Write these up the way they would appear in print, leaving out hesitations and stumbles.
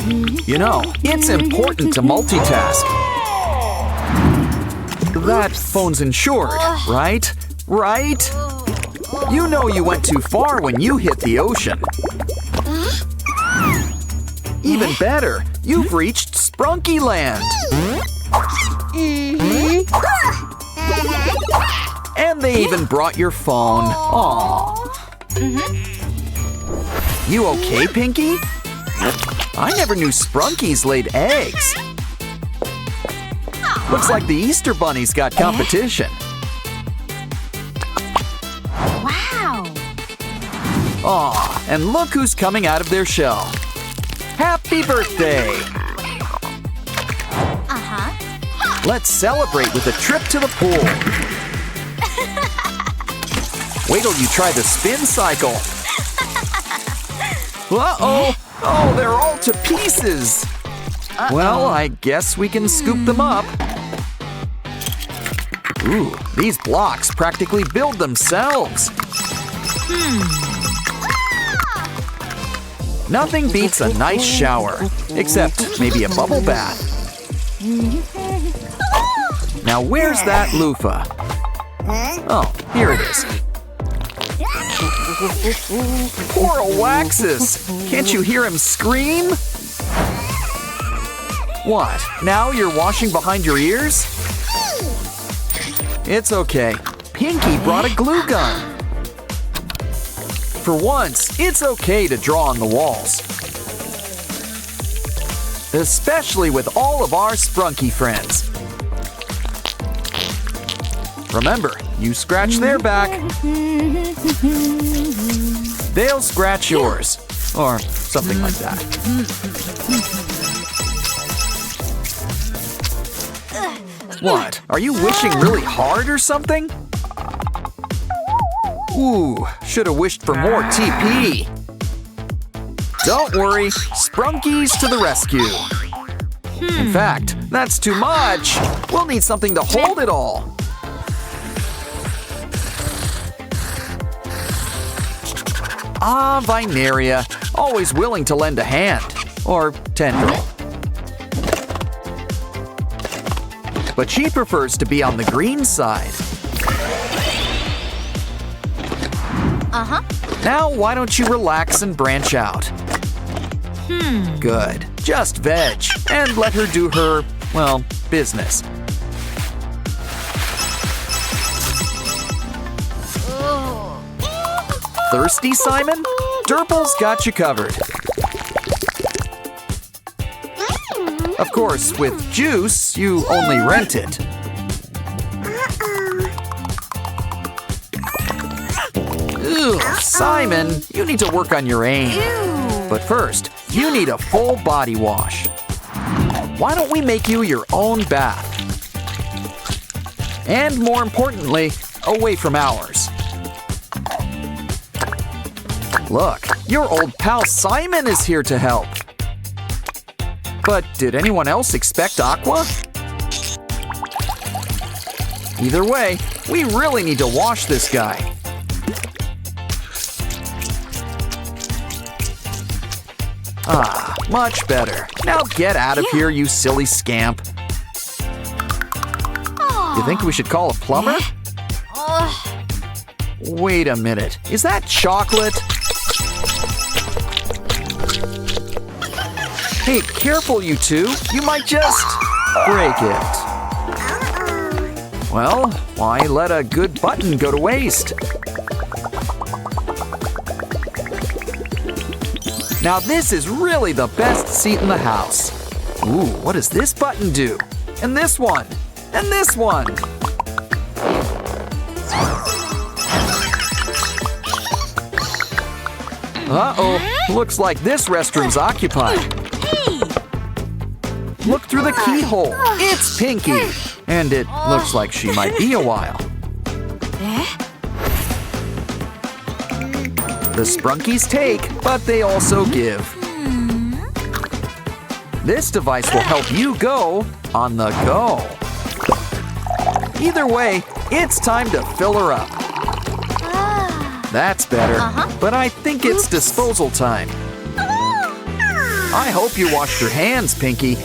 You know, it's important to multitask. That phone's insured, right? Right? You know you went too far when you hit the ocean. Even better, you've reached Sprunki Land. And they even brought your phone. Aww. You okay, Pinky? I never knew Sprunkies laid eggs. Looks like the Easter Bunny's got competition. Wow! Aw, and look who's coming out of their shell. Happy birthday! Let's celebrate with a trip to the pool. Wait till you try the spin cycle. Uh-oh! Oh, they're all to pieces. Well, I guess we can scoop them up. Ooh, these blocks practically build themselves. Nothing beats a nice shower, except maybe a bubble bath. Now where's that loofah? Oh, here it is. Poor Alexis! Can't you hear him scream? What? Now you're washing behind your ears? It's okay. Pinky brought a glue gun. For once, it's okay to draw on the walls. Especially with all of our Sprunki friends. Remember, you scratch their back, they'll scratch yours. Or something like that. What? Are you wishing really hard or something? Ooh, should have wished for more TP. Don't worry, Sprunkies to the rescue. In fact, that's too much. We'll need something to hold it all. Ah, Vinaria, always willing to lend a hand. Or tendril. But she prefers to be on the green side. Now, why don't you relax and branch out? Good. Just veg and let her do her, well, business. Thirsty, Simon? Durple's got you covered. Of course, with juice, you only rent it. Ugh, Simon, you need to work on your aim. But first, you need a full body wash. Why don't we make you your own bath? And more importantly, away from ours. Look, your old pal Simon is here to help. But did anyone else expect Aqua? Either way, we really need to wash this guy. Ah, much better. Now get out of here, you silly scamp. You think we should call a plumber? Wait a minute. Is that chocolate? Hey, careful, you two. You might just break it. Well, why let a good button go to waste? Now this is really the best seat in the house. Ooh, what does this button do? And this one. And this one. Uh-oh, looks like this restroom's occupied. Look through the keyhole. It's Pinky. And it looks like she might be a while. The Sprunkies take, but they also give. This device will help you go on the go. Either way, it's time to fill her up. That's better, but I think it's disposal time. I hope you washed your hands, Pinky.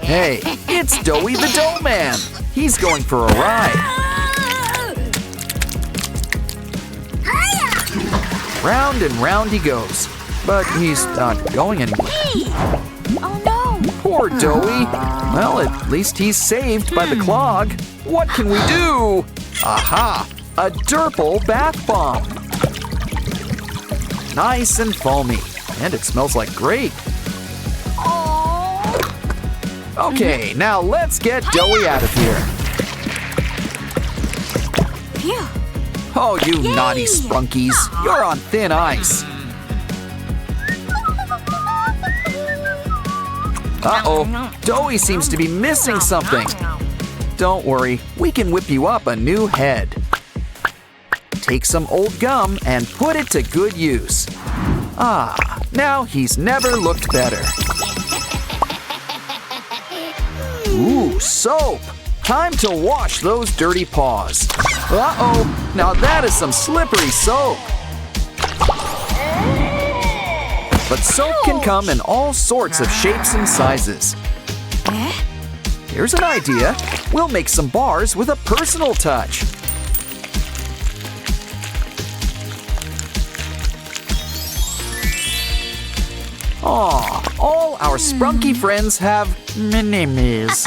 Hey, it's Doughy the Dough Man. He's going for a ride. Round and round he goes, but he's not going anywhere. Oh no! Poor Doughy. Well, at least he's saved by the clog. What can we do? Aha! A Durple bath bomb. Nice and foamy, and it smells like grape. Okay, now let's get Doughy out of here. Phew. Oh, you naughty Sprunkies. You're on thin ice. Uh-oh, Doughy seems to be missing something. Don't worry, we can whip you up a new head. Take some old gum and put it to good use. Ah, now he's never looked better. Ooh, soap! Time to wash those dirty paws. Uh-oh, now that is some slippery soap. But soap can come in all sorts of shapes and sizes. Here's an idea. We'll make some bars with a personal touch. Aw, all our Sprunky friends have mini-me's.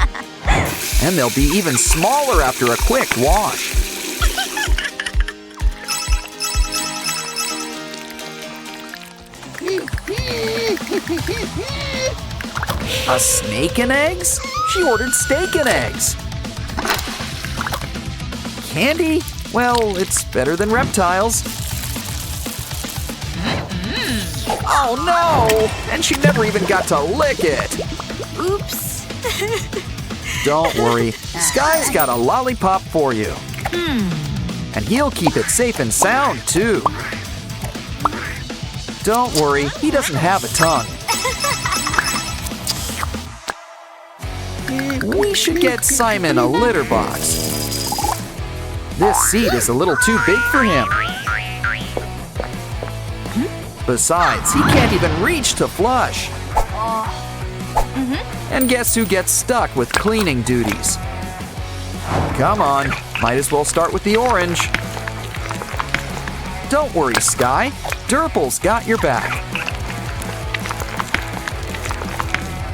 And they'll be even smaller after a quick wash. A snake and eggs? She ordered steak and eggs. Candy? Well, it's better than reptiles. Oh no! And she never even got to lick it. Oops. Don't worry, Sky's got a lollipop for you. And he'll keep it safe and sound, too. Don't worry, he doesn't have a tongue. We should get Simon a litter box. This seat is a little too big for him. Besides, he can't even reach to flush. And guess who gets stuck with cleaning duties? Come on, might as well start with the orange. Don't worry, Sky. Durple's got your back.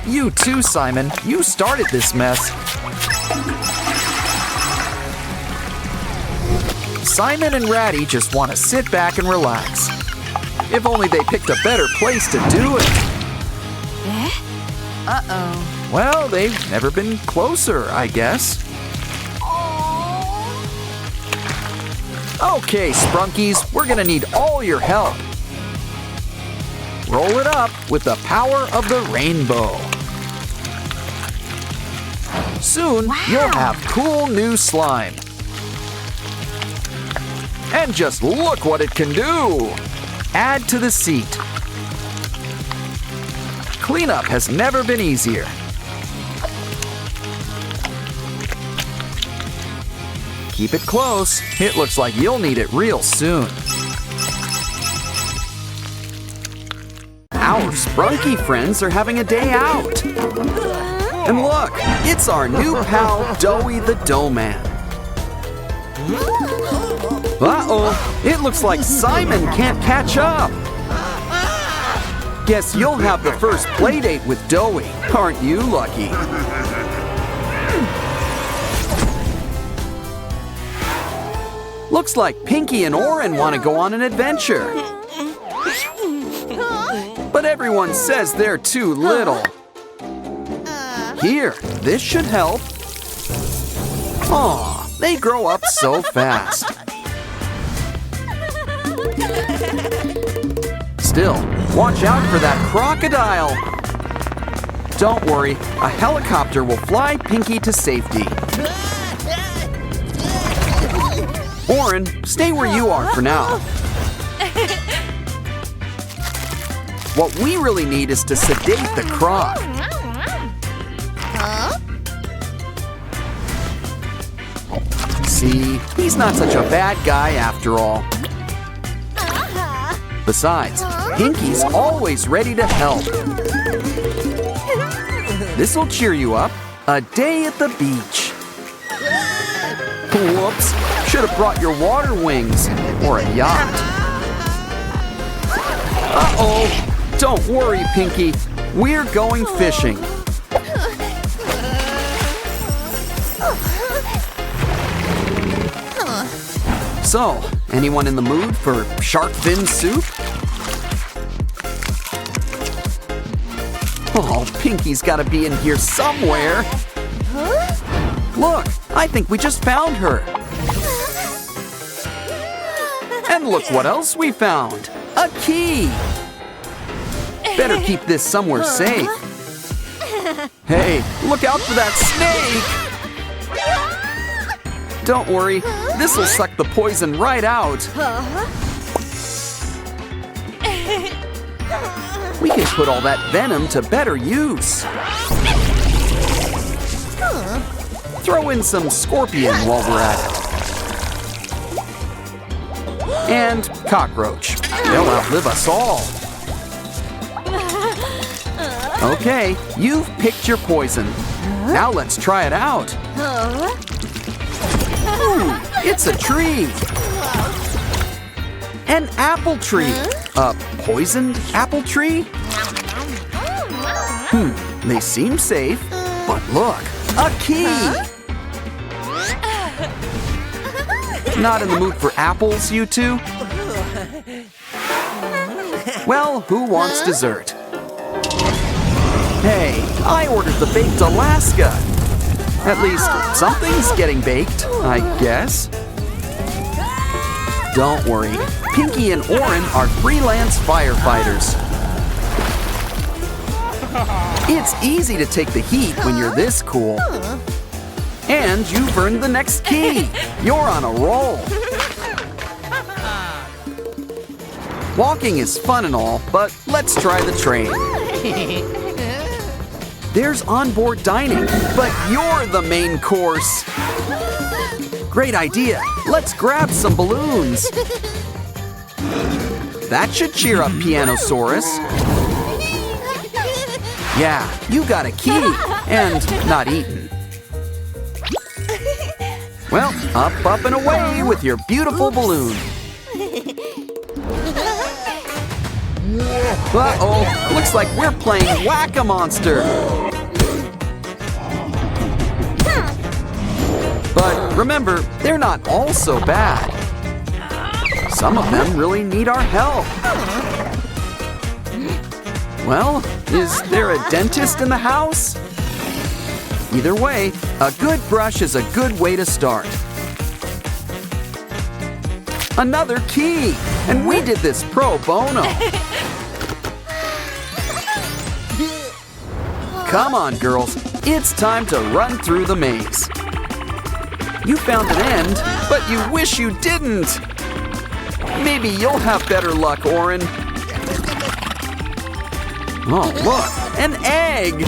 You too, Simon. You started this mess. Simon and Ratty just want to sit back and relax. If only they picked a better place to do it. Uh-oh. Well, they've never been closer, I guess. Okay, Sprunkies, we're gonna need all your help. Roll it up with the power of the rainbow. Soon, you'll have cool new slime. And just look what it can do. Add to the seat. Cleanup has never been easier. Keep it close. It looks like you'll need it real soon. Our Sprunky friends are having a day out. And look, it's our new pal, Doughy the Dough Man. Uh-oh, it looks like Simon can't catch up. Guess you'll have the first playdate with Doughy. Aren't you lucky? Looks like Pinky and Oren want to go on an adventure. But everyone says they're too little. Here, this should help. Aw, they grow up so fast. Still, watch out for that crocodile. Don't worry, a helicopter will fly Pinky to safety. Oren, stay where you are for now. What we really need is to sedate the croc. See, he's not such a bad guy after all. Besides, Pinky's always ready to help. This'll cheer you up. A day at the beach. Whoops, should have brought your water wings or a yacht. Uh-oh, don't worry, Pinky. We're going fishing. So, anyone in the mood for shark fin soup? Oh, Pinky's gotta be in here somewhere. Look, I think we just found her. And look what else we found. A key. Better keep this somewhere safe. Hey, look out for that snake. Don't worry, this'll suck the poison right out. We can put all that venom to better use. Throw in some scorpion while we're at it. And cockroach. They'll outlive us all. Okay, you've picked your poison. Now let's try it out. Ooh, it's a tree. An apple tree. A poisoned apple tree? They seem safe, but look, a key. Not in the mood for apples, you two? Well, who wants dessert? Hey, I ordered the baked Alaska. At least something's getting baked, I guess. Don't worry, Pinky and Oren are freelance firefighters. It's easy to take the heat when you're this cool. And you've earned the next key. You're on a roll. Walking is fun and all, but let's try the train. There's onboard dining, but you're the main course. Great idea. Let's grab some balloons. That should cheer up Pianosaurus. Yeah, you got a key and not eaten. Well, up and away with your beautiful balloon. Uh-oh, looks like we're playing Whack-A-Monster. But remember, they're not all so bad. Some of them really need our help. Well, is there a dentist in the house? Either way, a good brush is a good way to start. Another key, and we did this pro bono. Come on, girls, it's time to run through the maze. You found an end, but you wish you didn't. Maybe you'll have better luck, Oren. Oh, look, an egg.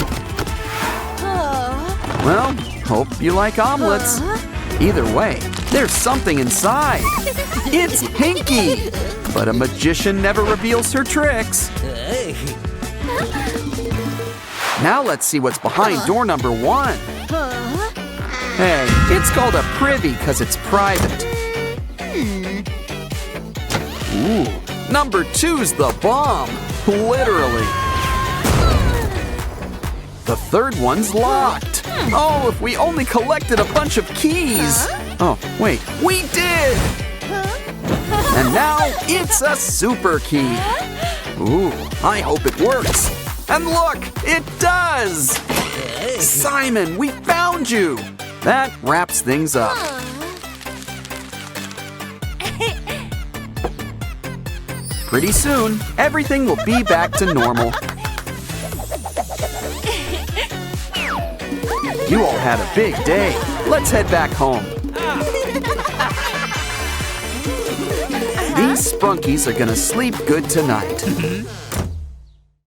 Well, hope you like omelets. Either way, there's something inside. It's Pinky, but a magician never reveals her tricks. Now let's see what's behind door number 1. Hey, it's called a privy because it's private. Ooh, number 2's the bomb, literally. The third one's locked. Oh, if we only collected a bunch of keys. Oh, wait, we did! And now it's a super key. Ooh, I hope it works. And look, it does! Simon, we found you! That wraps things up. Pretty soon, everything will be back to normal. You all had a big day. Let's head back home. These Sprunkies are gonna sleep good tonight.